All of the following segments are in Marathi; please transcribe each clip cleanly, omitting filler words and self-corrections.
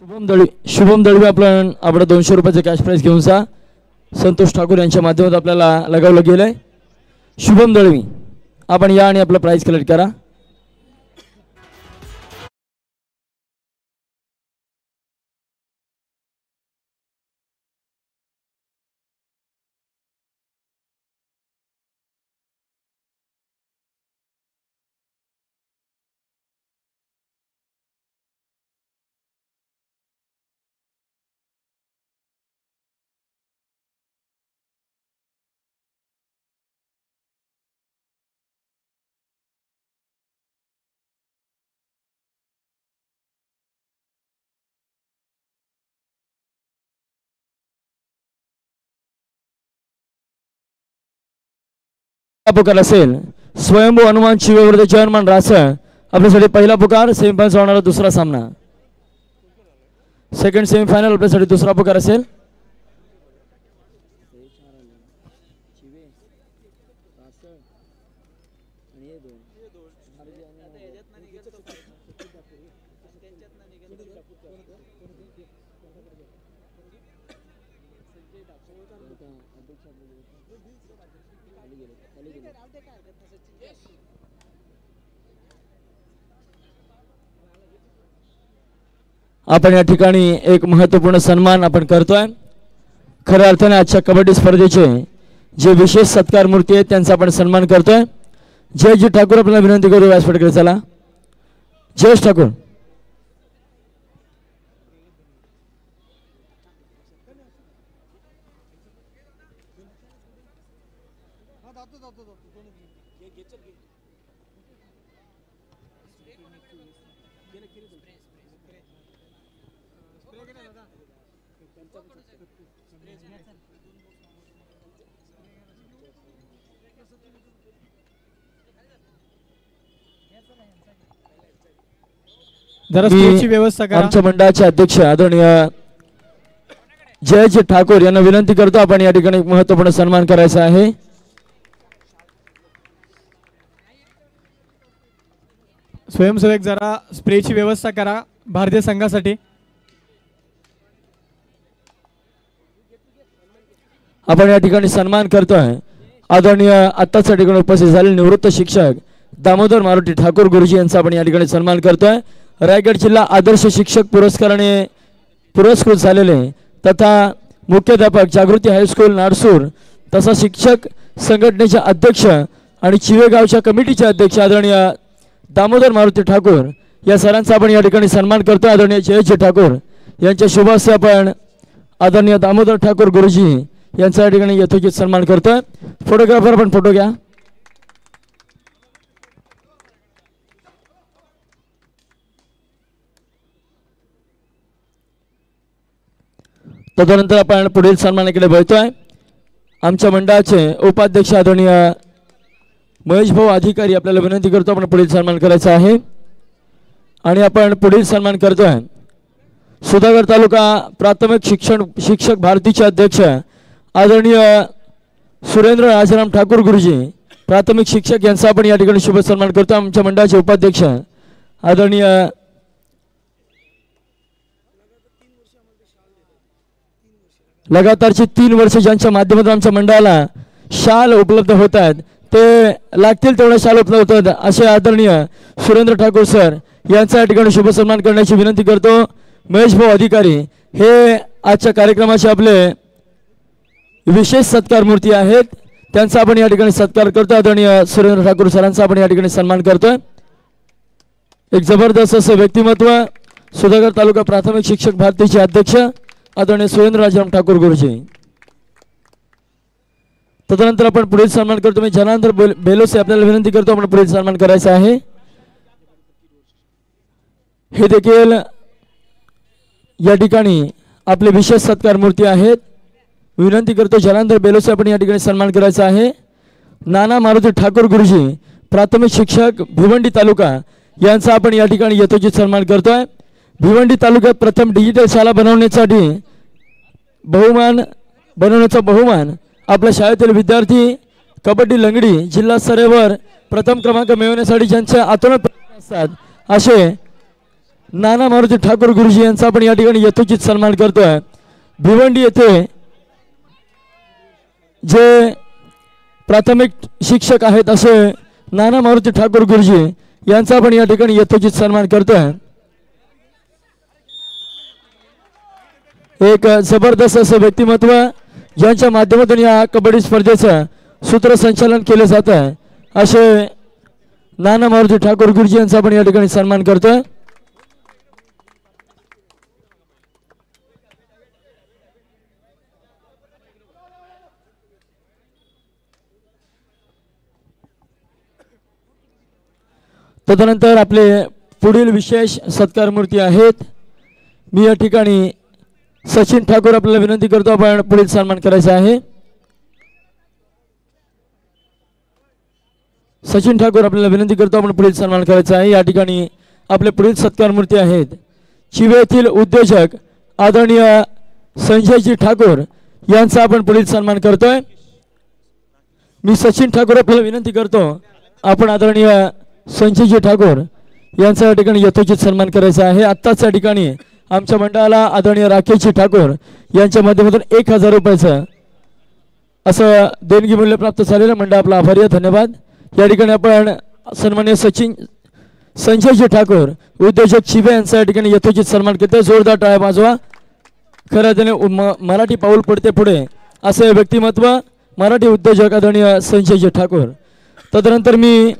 शुभम दळवी आपला 200 रुपयाचे कॅश प्राइज घेऊन जा. संतोष ठाकूर यांच्या माध्यमातून आपल्याला लगावलं गेलंय. शुभम दळवी आपण या आणि आपला प्राइज कलेक्ट करा. पुकार असेल स्वयंभू हनुमान शिवेवरती चेअरमन रासळ आपल्यासाठी पहिला पुकार. सेमीफायनल होणारा दुसरा सामना. सेकंड सेमीफायनल आपल्यासाठी दुसरा पुकार असेल. आपण या ठिकाणी एक महत्त्वपूर्ण सन्मान आपण करतोय. खऱ्या अर्थाने आजच्या कबड्डी स्पर्धेचे जे विशेष सत्कार मूर्ती आहेत त्यांचा आपण सन्मान करतोय. जयजी ठाकूर आपल्याला विनंती करू व्यासपीठाकडे चला. जयेश ठाकूर आमच्या मंडळाचे अध्यक्ष आदरणीय जयजी ठाकूर यांना विनंती करतो आपण या ठिकाणी एक महत्त्वपूर्ण सन्मान करायचा आहे. स्वयंसेवक जरा स्प्रेची व्यवस्था करा भारतीय संघासाठी. आपण या ठिकाणी सन्मान करतोय आदरणीय आत्ताच या ठिकाणी उपस्थित झालेले निवृत्त शिक्षक दामोदर मारुती ठाकूर गुरुजी यांचा आपण या ठिकाणी सन्मान करतोय. रायगड जिल्हा आदर्श शिक्षक पुरस्काराने पुरस्कृत झालेले तथा मुख्याध्यापक जागृती हायस्कूल नाडसूर तसा शिक्षक संघटनेचे अध्यक्ष आणि चिवेगावच्या कमिटीचे अध्यक्ष आदरणीय दामोदर मारुती ठाकूर या सरांचा आपण या ठिकाणी सन्मान करतो. आदरणीय जयजी ठाकूर यांच्या शुभ हस्ते आपण आदरणीय दामोदर ठाकूर गुरुजी यांचा या ठिकाणी यथोचित सन्मान करतोय. फोटोग्राफर आपण फोटो घ्या. तदनंतर आपण पुढील सन्मानाकडे वळतोय. आमच्या मंडळाचे उपाध्यक्ष आदरणीय महेश भाऊ अधिकारी आपल्याला विनंती करतो आपण पुढील सन्मान करायचा आहे. आणि आपण पुढील सन्मान करतोय सुधागड तालुका प्राथमिक शिक्षक भारतीचे अध्यक्ष आदरणीय सुरेंद्र राजाराम ठाकूर गुरुजी प्राथमिक शिक्षक यांचा आपण या ठिकाणी शुभ सन्मान करतो. आमच्या मंडळाचे उपाध्यक्ष आदरणीय लगातारची 3 वर्ष ज्यांच्या माध्यमातून आमच्या मंडळाला शाल उपलब्ध होत आहेत ते लागतील तेवढ्या शाल उपलब्ध होत आहेत असे आदरणीय सुरेंद्र ठाकूर सर यांचा या ठिकाणी शुभ सन्मान करण्याची विनंती करतो. महेश भाऊ अधिकारी हे आजच्या कार्यक्रमाचे आपले विशेष सत्कार मूर्ती आहेत त्यांचा आपण या ठिकाणी सत्कार करतो. आदरणीय सुरेंद्र ठाकूर सरांचा आपण या ठिकाणी सन्मान करतोय. एक जबरदस्त असं व्यक्तिमत्व सुधागड तालुका प्राथमिक शिक्षक भारतीचे अध्यक्ष आदरणीय सुरेंद्र राजाराम ठाकूर गुरुजी. तदनंतर आपण पुढील सन्मान करतो. मी जनार्दन बेलोसे आपल्याला विनंती करतो आपण पुढील सन्मान करायचा आहे. हे देखील या ठिकाणी आपले विशेष सत्कार मूर्ती आहेत. विनंती करतो जनार्दन बेलोसे आपण या ठिकाणी सन्मान करायचा आहे. नाना मारुती ठाकूर गुरुजी प्राथमिक शिक्षक भिवंडी तालुका यांचा आपण या ठिकाणी यथोचित सन्मान करतोय. भिवंडी तालुक्यात प्रथम डिजिटल शाळा बनवण्यासाठी बहुमान आपल्या शाळेतील विद्यार्थी कबड्डी लंगडी जिल्हा स्तरावर प्रथम क्रमांक मिळवण्यासाठी ज्यांचे आतोनात असतात असे नाना मारुती ठाकूर गुरुजी यांचा आपण या ठिकाणी यथोचित सन्मान करतोय। भिवंडी येथे जे प्राथमिक शिक्षक आहेत असे नाना मारुती ठाकूर गुरुजी यांचा आपण या ठिकाणी यथोचित सन्मान करतोय। एक जबरदस्त असं व्यक्तिमत्व ज्यांच्या माध्यमातून या कबड्डी स्पर्धेचं सूत्रसंचालन केले जात आहे असे नाना मारुती ठाकूर गुरुजी यांचा आपण या ठिकाणी सन्मान करतोय। तदनंतर आपले पुढील विशेष सत्कार मूर्ती आहेत। मी या ठिकाणी सचिन ठाकूर आपल्याला विनंती करतो आपण पुढील सन्मान करायचा आहे। सचिन ठाकूर आपल्याला विनंती करतो आपण पुढील सन्मान करायचा आहे। या ठिकाणी आपले पुढील सत्कार मूर्ती आहेत चिवे येथील उद्योजक आदरणीय संजयजी ठाकूर यांचा आपण पुढील सन्मान करतोय। मी सचिन ठाकूर आपल्याला विनंती करतो आपण आदरणीय संजयजी ठाकूर यांचा या ठिकाणी यथोचित सन्मान करायचा आहे। आत्ताच या ठिकाणी आमच्या मंडळाला आदरणीय राकेशजी ठाकूर यांच्या माध्यमातून 1000 रुपयाचं असं देणगी मूल्य प्राप्त झालेलं मंडळ आपला आभारी आहे, धन्यवाद। या ठिकाणी आपण सन्माननीय संजयजी ठाकूर उद्योजक चिवे यांचा या ठिकाणी यथोचित सन्मान करते। जोरदार टाळ्या वाजवा। खरं त्याने मराठी पाऊल पडते पुढे असे व्यक्तिमत्व मराठी उद्योजक आदरणीय संजयजी ठाकूर। तदनंतर मी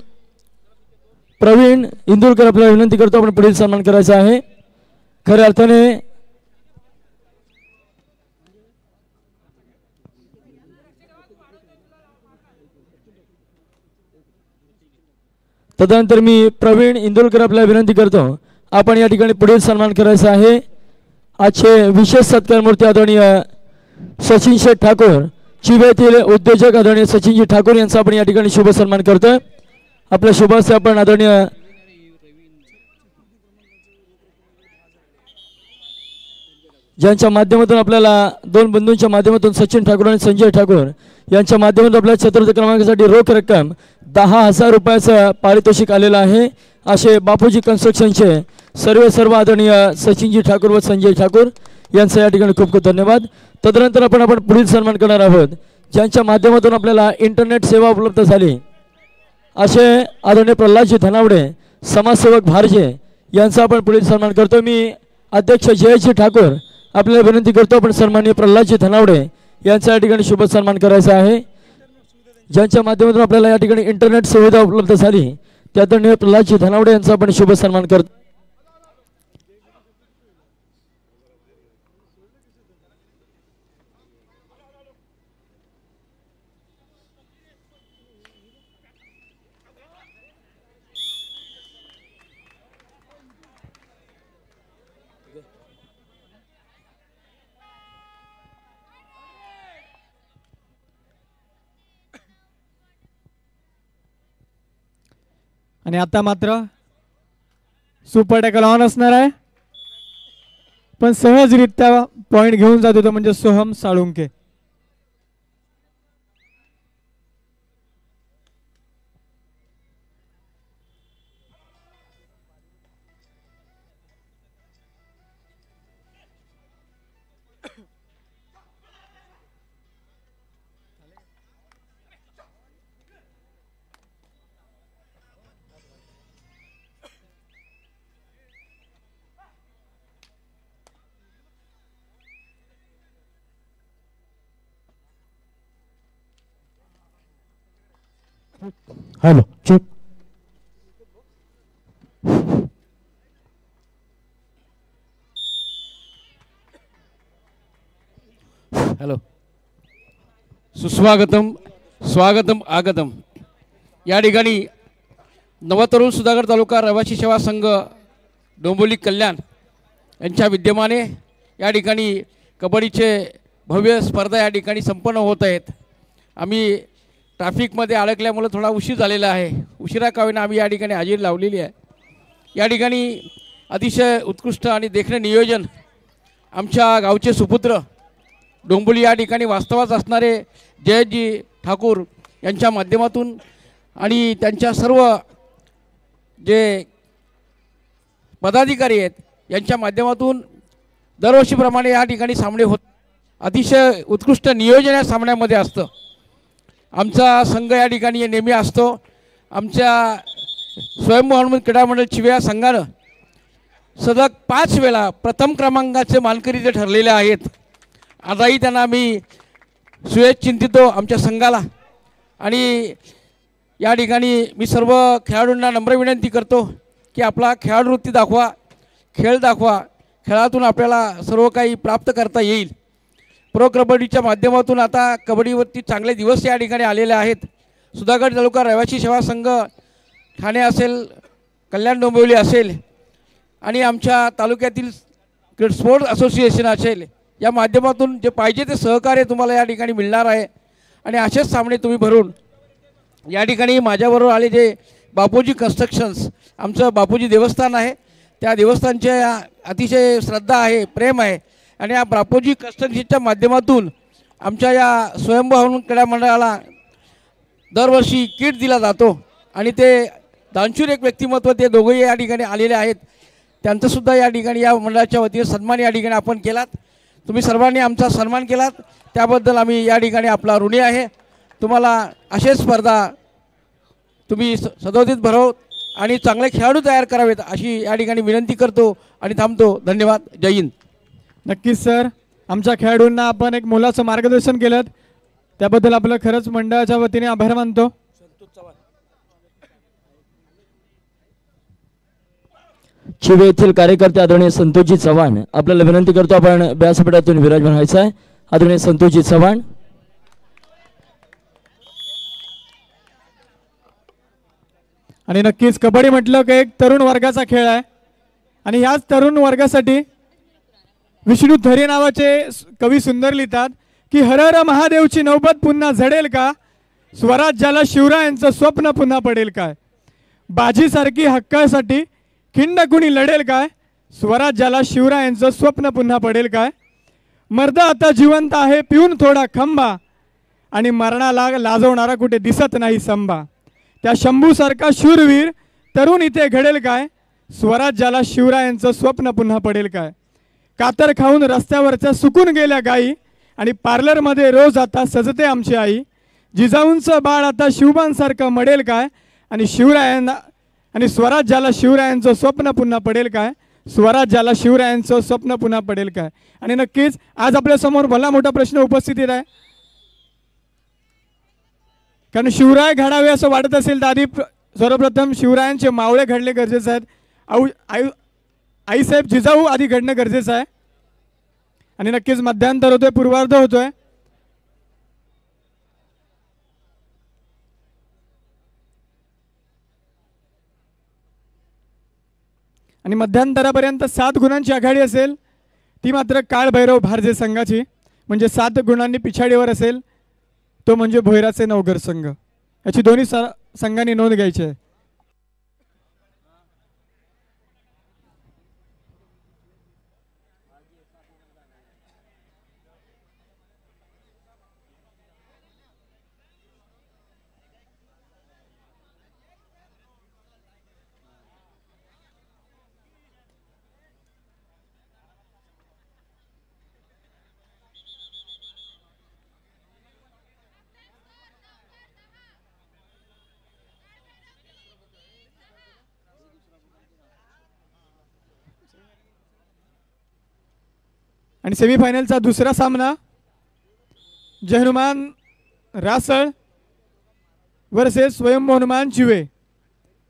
प्रवीण इंदुरकर आपल्याला विनंती करतो आपण पुढील सन्मान करायचा आहे। खऱ्या अर्थाने तदनंतर मी प्रवीण इंदुरकर आपल्याला विनंती करतो आपण या ठिकाणी पुढील सन्मान करायचा आहे। आजचे विशेष सत्कार मूर्ती आदरणीय सचिन शेठ ठाकूर चिवे येथील उद्योजक आदरणीय सचिनजी ठाकूर यांचा आपण या ठिकाणी शुभ सन्मान करतोय। आपल्या शुभाचे आपण आदरणीय ज्यांच्या माध्यमातून आपल्याला दोन बंधूंच्या माध्यमातून सचिन ठाकूर आणि संजय ठाकूर यांच्या माध्यमातून आपल्या चतुर्थ क्रमांकासाठी रोख रक्कम 10,000 रुपयाचं पारितोषिक आलेलं आहे असे बापूजी कन्स्ट्रक्शनचे सर्व आदरणीय सचिनजी ठाकूर व संजय ठाकूर यांचा या ठिकाणी खूप खूप धन्यवाद। तदनंतर आपण पुढील सन्मान करणार आहोत ज्यांच्या माध्यमातून आपल्याला इंटरनेट सेवा उपलब्ध झाली असे आदरणीय प्रल्हादजी धनावडे समाजसेवक भारजे यांचा आपण पुढील सन्मान करतो। मी अध्यक्ष जयजी ठाकूर आपल्याला विनंती करतो आपण सन्माननीय प्रल्हादजी धनावडे यांचा या ठिकाणी शुभ सन्मान करायचा आहे ज्यांच्या माध्यमातून आपल्याला या ठिकाणी इंटरनेट सुविधा उपलब्ध झाली त्या आदरणीय प्रल्हादजी धनावडे यांचा आपण शुभ सन्मान करतो। आणि आता मात्र सुपर टॅकल ऑन असणार आहे पण सहजरित्या पॉइंट घेऊन जात होता म्हणजे Soham Salunke. Hello check hello सुस्वागतम स्वागतम आगतम। या ठिकाणी नवतरुण सुधागड तालुका रहिवासी सेवा संघ डोंबिवली कल्याण यांच्या विद्यमाने या ठिकाणी कबड्डीचे भव्य स्पर्धा या ठिकाणी संपन्न होत आहेत। आम्ही ट्रॅफिकमध्ये अडकल्यामुळे थोडा उशीर झालेला आहे, उशिरा का होईना आम्ही या ठिकाणी हजेरी लावलेली आहे। या ठिकाणी अतिशय उत्कृष्ट आणि देखणे नियोजन आमच्या गावचे सुपुत्र डोंबिवली या ठिकाणी वास्तवात असणारे जयजी ठाकूर यांच्या माध्यमातून आणि त्यांच्या सर्व जे पदाधिकारी आहेत यांच्या माध्यमातून दरवर्षीप्रमाणे या ठिकाणी सामने होत अतिशय उत्कृष्ट नियोजन या सामन्यामध्ये असतं. आमचा संघ या ठिकाणी नेहमी असतो. आमच्या स्वयंभू हनुमान क्रीडा मंडळ चिवे संघानं सलग 5 वेळा प्रथम क्रमांकाचे मानकरी ते ठरलेले आहेत. आताही त्यांना आम्ही सुयश चिंतितो आमच्या संघाला. आणि या ठिकाणी मी सर्व खेळाडूंना नम्र विनंती करतो की आपला खेळाडूवृत्ती दाखवा, खेळ दाखवा. खेळातून आपल्याला सर्व काही प्राप्त करता येईल. प्रो कबड्डीच्या माध्यमातून आता कबड्डीवरती चांगले दिवस या ठिकाणी आलेले आहेत. सुधागड तालुका रहिवासी सेवा संघ ठाणे असेल, कल्याण डोंबिवली असेल आणि आमच्या तालुक्यातील स्पोर्ट्स असोसिएशन असेल, या माध्यमातून जे पाहिजे ते सहकार्य तुम्हाला या ठिकाणी मिळणार आहे. आणि असेच सामने तुम्ही भरून या ठिकाणी माझ्याबरोबर आले जे बापूजी कन्स्ट्रक्शन्स, आमचं बापूजी देवस्थान आहे, त्या देवस्थानचे अतिशय श्रद्धा आहे, प्रेम आहे. आणि या बापूजी कन्स्ट्रक्शनच्या माध्यमातून आमच्या या स्वयंभू हनुमान क्रीडा मंडळाला दरवर्षी किट दिला जातो. आणि ते दानशूर एक व्यक्तिमत्व ते दोघंही या ठिकाणी आलेले आहेत. त्यांचासुद्धा या ठिकाणी या मंडळाच्या वतीने सन्मान या ठिकाणी आपण केलात. तुम्ही सर्वांनी आमचा सन्मान केलात त्याबद्दल आम्ही या ठिकाणी आपला ऋणी आहे. तुम्हाला असेच स्पर्धा तुम्ही सदोदित भरवत आणि चांगले खेळाडू तयार करावेत अशी या ठिकाणी विनंती करतो आणि थांबतो. धन्यवाद. जय हिंद. नक्कीच सर, आमच्या खेळाडूंना आपण एक मोलाचं मार्गदर्शन केलं त्याबद्दल आपलं खरंच मंडळाच्या वतीने आभार मानतो. चिवे येथील कार्यकर्ते आदरणीय संतोषजी चव्हाण आपल्याला विनंती करतो आपण व्यासपीठातून विराजमान व्हायचं आहे. आदरणीय संतोषजी चव्हाण. आणि नक्कीच कबड्डी म्हटलं की एक तरुण वर्गाचा खेळ आहे आणि ह्याच तरुण वर्गासाठी विष्णू थरे नावाचे कवी सुंदर लिहितात की हर हर महादेवची नौबत पुन्हा झडेल का, स्वराज्याला शिवरायांचं स्वप्न पुन्हा पडेल काय, बाजीसारखी हक्कासाठी खिंड कुणी लढेल काय, स्वराज्याला शिवरायांचं स्वप्न पुन्हा पडेल काय, मर्द आता जिवंत आहे पिऊन थोडा खंबा आणि मरणाला लाजवणारा कुठे दिसत नाही संभा, त्या शंभूसारखा शूरवीर तरुण इथे घडेल काय, स्वराज्याला शिवरायांचं स्वप्न पुन्हा पडेल काय, कातर खाऊन रस्त्यावरच्या सुकून गेल्या गाई आणि पार्लरमध्ये रोज आता सजते आमची आई, जिजाऊंचं बाळ आता शिवबांसारखं मडेल काय आणि शिवरायांना आणि स्वराज्याला शिवरायांचं स्वप्न पुन्हा पडेल काय, स्वराज्याला शिवरायांचं स्वप्न पुन्हा पडेल काय. आणि नक्कीच आज आपल्या समोर भला मोठा प्रश्न उपस्थित आहे, कारण शिवराय घडावे असं वाटत असेल तर आधी सर्वप्रथम शिवरायांचे मावळे घडले गरजेचे आहेत. आईसाहेब जिजाऊ आधी घडणं गरजेचं आहे. आणि नक्कीच मध्यांतर होतोय, पूर्वार्ध होतोय. आणि मध्यांतरापर्यंत 7 गुणांची आघाडी असेल, ती मात्र काळभैरव भारजे संघाची, म्हणजे 7 गुणांनी पिछाडीवर असेल तो म्हणजे भोयराचे नवघर संघ. याची दोन्ही संघांनी नोंद घ्यायची आहे. आणि सेमीफायनलचा दुसरा सामना जय हनुमान रासळ वर्सेस स्वयंभू हनुमान चिवे.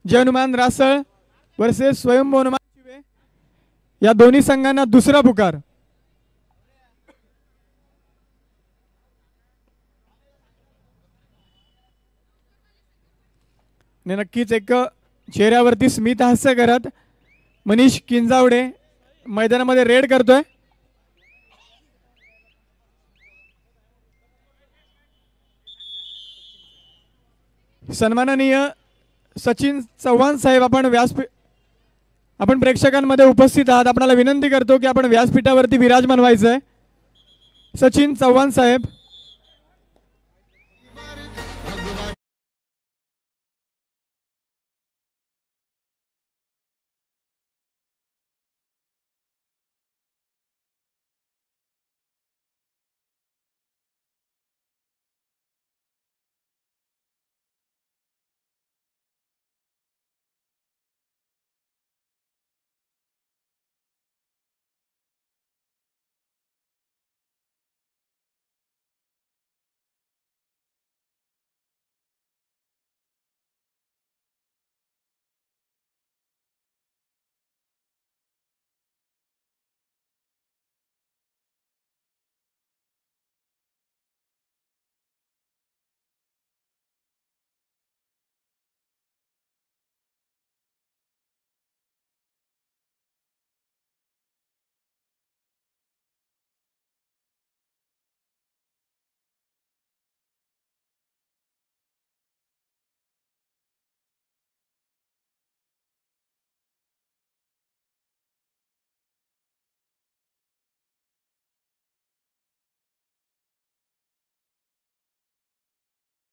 जय हनुमान रासळ वर्सेस स्वयंभू हनुमान चिवे या दोन्ही संघांना दुसरा पुकार. नक्कीच एक चेहऱ्यावरती स्मित हास्य करत मनीष किंजावडे मैदानामध्ये रेड करतोय. सन्माननीय सचिन चव्हाण साहेब आपण प्रेक्षकांमध्ये उपस्थित आहात. आपल्याला विनंती करतो की आपण व्यासपीठावरती विराजमान व्हायचं आहे. सचिन चव्हाण साहेब.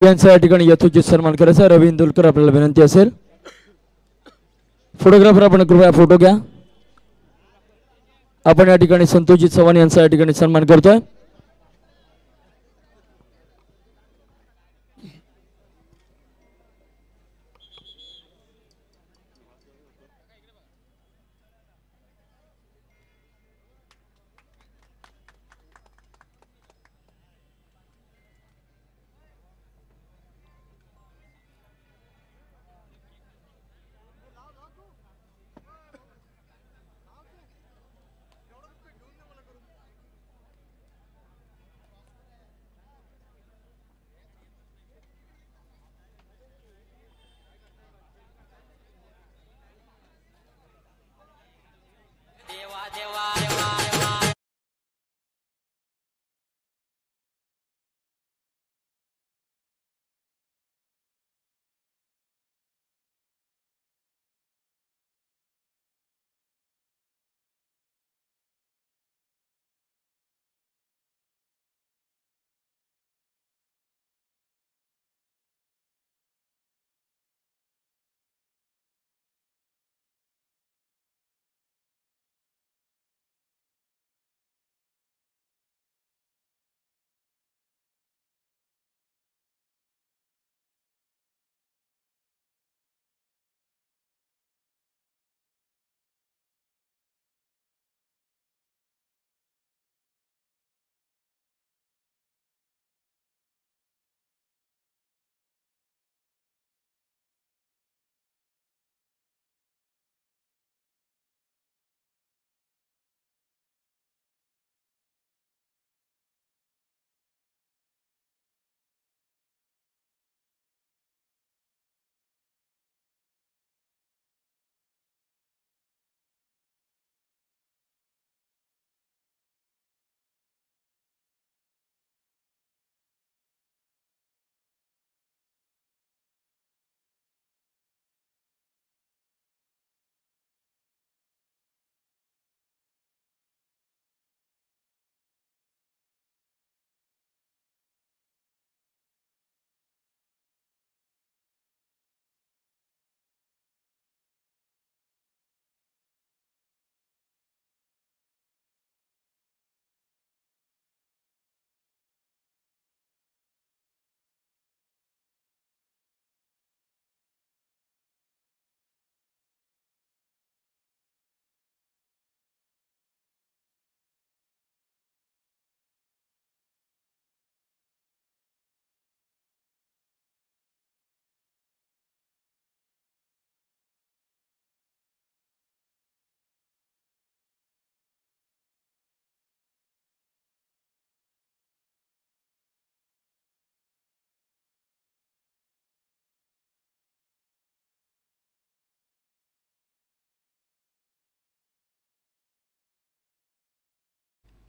यांचा या ठिकाणी यथोचित सन्मान करायचा. रवी इंदुलकर आपल्याला विनंती असेल. फोटोग्राफर आपण कृपया फोटो घ्या. आपण या ठिकाणी संतोषजित चव्हाण यांचा या ठिकाणी सन्मान करतोय.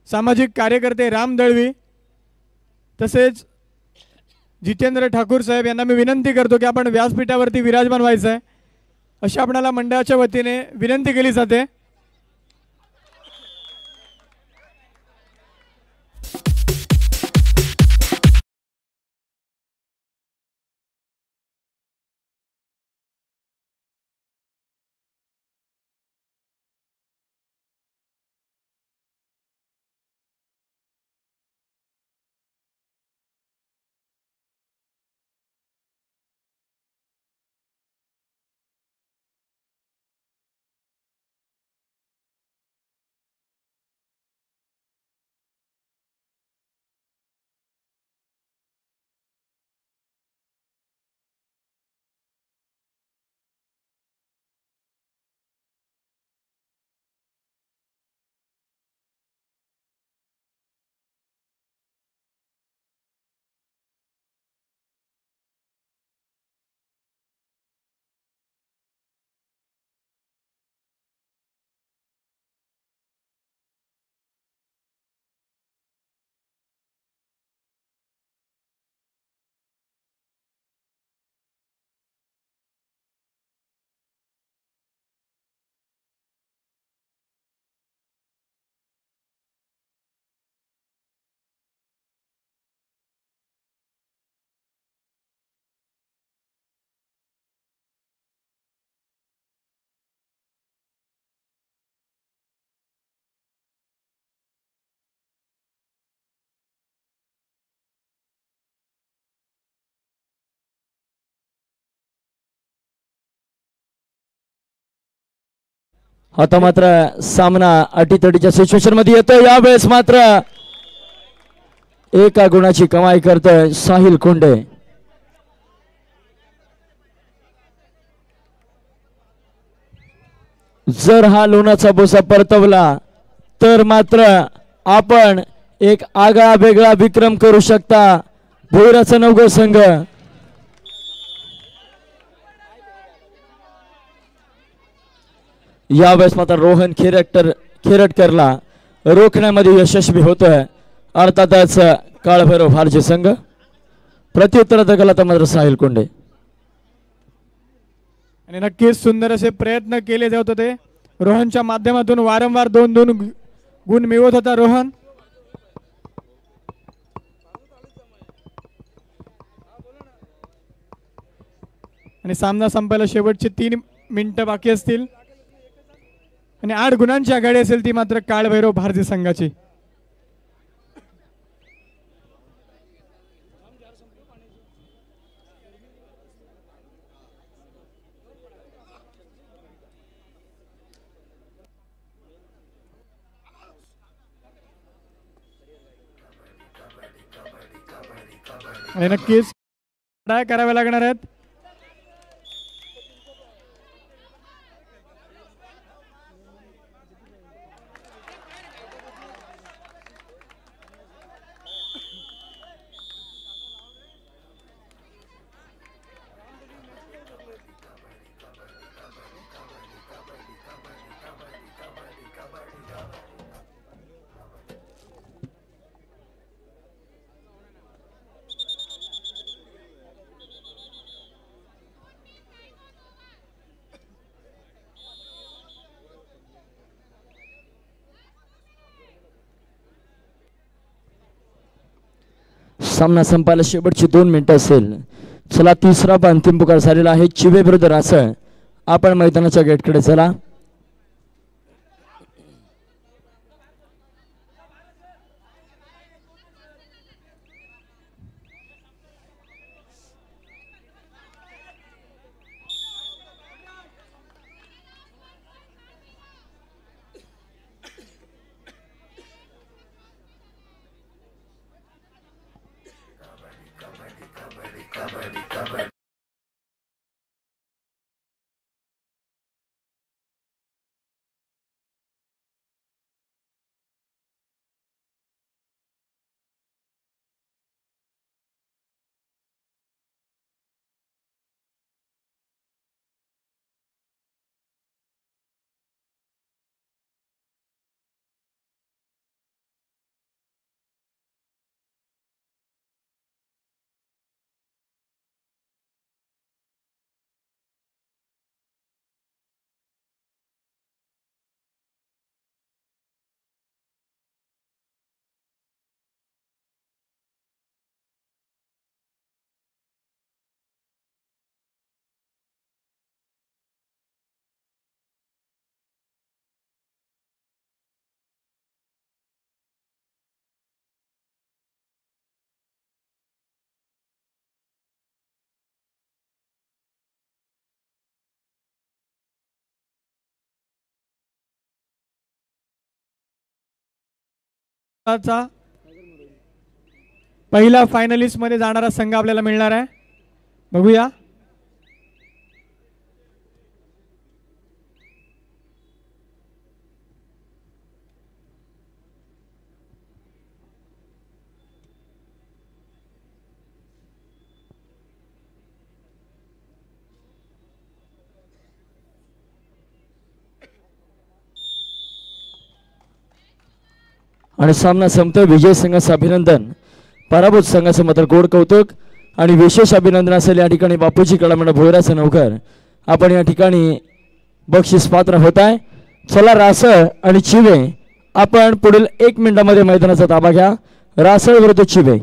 सामाजिक कार्यकर्ते राम दळवी तसेच जितेंद्र ठाकूर साहेब यांना मी विनंती करतो की आपण व्यासपीठावरती विराजमान व्हायचं आहे अशी आपणाला मंडळाच्या वतीने विनंती केली जाते. आता मात्र सामना अटीतटीच्या सिच्युएशन मध्ये येतो. यावेळेस मात्र एका गुणाची कमाई करतोय साहिल कोंडे. जर हा लोणाचा बोसा परतवला तर मात्र आपण एक आगळा वेगळा विक्रम करू शकता. भोईराचा नवगो संघ यावेळेस मात्र रोहन खेरटकरला रोखण्यामध्ये यशस्वी होतोय. अर्थातच काळभैरव भारजी संघ. प्रत्युत्तरात गला तर मात्र साहिल कोंडे. आणि नक्कीच सुंदर असे प्रयत्न केले जात होते रोहनच्या माध्यमातून. वारंवार 2-2 गुण मिळवत होता रोहन. आणि सामना संपायला शेवटचे 3 मिनिटं बाकी असतील आणि 8 गुणांची आघाडी असेल ती मात्र काळभैरव भारती संघाची. आणि नक्कीच काय करावे लागणार आहेत. सामना संपायला शेवटची 2 मिनिटं असेल. चला तिसरा पण अंतिम पुकार झालेला आहे. चिवे विरुद्ध रासळ. आपण मैदानाच्या गेटकडे चला. पहिला फायनलिस्ट मध्ये जाणारा संघ आपल्याला मिळणार आहे. बघूया. आणि सामना संपतोय. विजय संघाचं अभिनंदन. पराभूत संघाचं मात्र गोड कौतुक आणि विशेष अभिनंदन असेल या ठिकाणी बापूजी कळमंडळ भोईराचं नवकर. आपण या ठिकाणी बक्षीस पात्र होत आहे. चला रासळ आणि चिवे आपण पुढील 1 मिनिटामध्ये मैदानाचा ताबा घ्या. रासळ विरुद्ध चिवे.